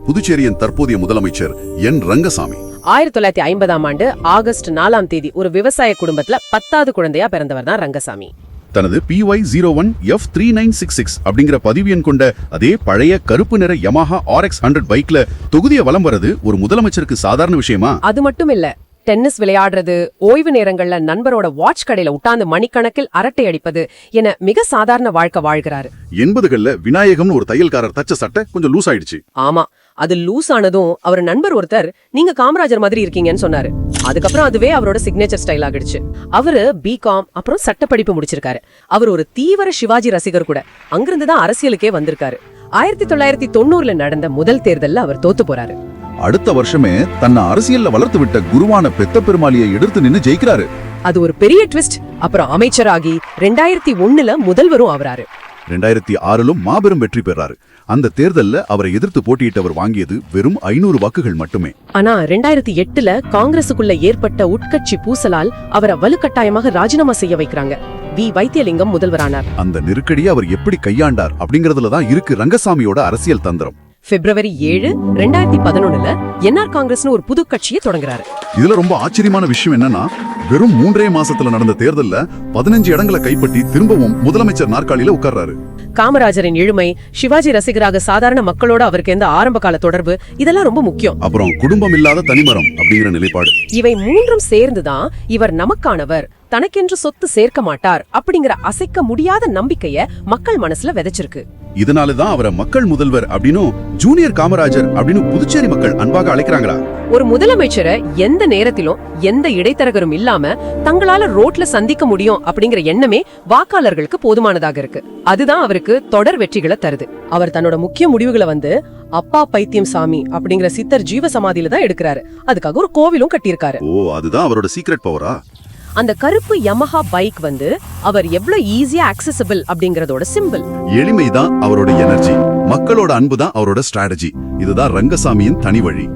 புதுச்சேரியின் தற்போதைய முதலமைச்சர் என் ரங்கசாமி. 1950ஆம் ஆண்டு ஆகஸ்ட் 4ஆம் தேதி ஒரு விவசாய குடும்பத்துல 10வது குழந்தையா பிறந்தவர் தான் ரங்கசாமி. தனது PY01F3966 அப்படிங்கிற பதிவு எண் கொண்ட அதே பழைய கருப்பு நிற யமஹா RX 100 பைக்ல தொகுதியை வலம் வரது ஒரு முதலமைச்சருக்கு சாதாரண விஷயமா? அது மட்டும் இல்ல, டென்னிஸ் விளையாடுறது, ஓய்வு நேரங்கள்ல நண்பரோட வாட்ச் கடையில உட்கார்ந்து மணிக்கணக்கில் அரட்டை அடிப்பது என மிக சாதாரண வாழ்க்கை வாழ்கிறாரு. 80கள்ல விநாயகம்னு ஒரு தையல்காரர் தச்ச சட்டை கொஞ்சம் லூஸ் ஆயிடுச்சு. ஆமா, அது லூஸ் ஆனதும் அவர் நண்பர் ஒருத்தர் நீங்க காமராஜர் மாதிரி இருக்கீங்கன்னு சொன்னாரு. அதுக்கப்புறம் அதுவே அவரோட சிக்னேச்சர் ஸ்டைல் ஆகிடுச்சு. அவரு பிகாம் அப்புறம் சட்ட படிப்பு முடிச்சிருக்காரு. அவர் ஒரு தீவிர சிவாஜி ரசிகர் கூட. அங்கிருந்து தான் அரசியலுக்கே வந்திருக்காரு. 1990ல நடந்த முதல் தேர்தல்ல அவர் தோத்து போறாரு. அடுத்த வருஷமே தன்னை அரசியல்ல வளர்த்து விட்ட குருவான பெத்த பெருமாளியை எதிர்த்து நின்னு ஜெயிக்கிறாரு. அது ஒரு பெரிய ட்விஸ்ட். அப்புறம் அமைச்சராகி 2001ல முதல்வரும் ஆவறாரு. 2006லும் மாபெரும் வெற்றி பெறாரு. அந்த தேர்தல்ல அவரை எதிர்த்து போட்டியிட்டவர் வாங்கியது வெறும் 500 வாக்குகள் மட்டுமே. ஆனா 2008ல காங்கிரசுக்குள்ள ஏற்பட்ட உட்கட்சி பூசலால் அவரை வலுக்கட்டாயமாக ராஜினாமா செய்ய வைக்கிறாங்க. வைத்தியலிங்கம் முதல்வரானார். அந்த நெருக்கடியை அவர் எப்படி கையாண்டார் அப்படிங்கறதுல தான் இருக்கு ரங்கசாமியோட அரசியல் தந்திரம். பிப்ரவரி 7, 2011ல என்ஆர் காங்கிரஸ்னு ஒரு புது கட்சியை தொடங்குறாரு. இதுல ரொம்ப ஆச்சரியமான விஷயம் என்னன்னா, வெறும் 3 மாசத்துல நடந்த தேர்தல்ல 15 இடங்களை கைப்பற்றி திரும்பவும் முதலமைச்சர் நாற்காலியில உட்கார்றாரு. காமராஜரின் எழுமை, சிவாஜி ரசிகராக சாதாரண மக்களோட அவருக்கு எந்த ஆரம்ப கால தொடர்பு, இதெல்லாம் ரொம்ப முக்கியம். அப்புறம் குடும்பம் இல்லாத தனிமரம் அப்படிங்கிற நிலைப்பாடு. இவை மூன்றும் சேர்ந்துதான் இவர் நமக்கானவர், தனக்கென்று சொத்து சேர்க்க மாட்டார் அப்படிங்கிற அசைக்க முடியாத நம்பிக்கைய மக்கள் மனசுல விதைச்சிருக்கு. இதனாலதான் அவரை மக்கள் முதல்வர் அப்படின்னும் ஜூனியர் காமராஜர் அப்படின்னு புதுச்சேரி மக்கள் அன்பாக அழைக்கிறாங்களா? ஒரு முதலமைச்சரை எந்த நேரத்திலும் எந்த இடைத்தரகரும் இல்லாம தங்களால ரோட்ல சந்திக்க முடியும் அப்படிங்கிற எண்ணமே வாக்காளர்களுக்கு போதுமானதாக இருக்கு. அதுதான் அவருக்கு தொடர் வெற்றிகளை தருது. அவர் தன்னோட முக்கிய முடிவுகளை அப்பா பைத்தியம் சாமி அப்படிங்கிற சித்தர் ஜீவ சமாதியில தான் எடுக்கிறாரு. அதுக்காக ஒரு கோவிலும் கட்டியிருக்காரு. ஓ, அதுதான் அவரோட சீக்ரெட் பவரா? அந்த கருப்பு யமஹா பைக் அவர் எவ்வளவு ஈஸியா அக்சஸபிள் அப்படிங்கறதோட சிம்பிள். எளிமைதான் அவரோட எனர்ஜி, மக்களோட அன்புதான் அவரோட ஸ்ட்ராட்டஜி. இதுதான் ரங்கசாமியின் தனி வழி.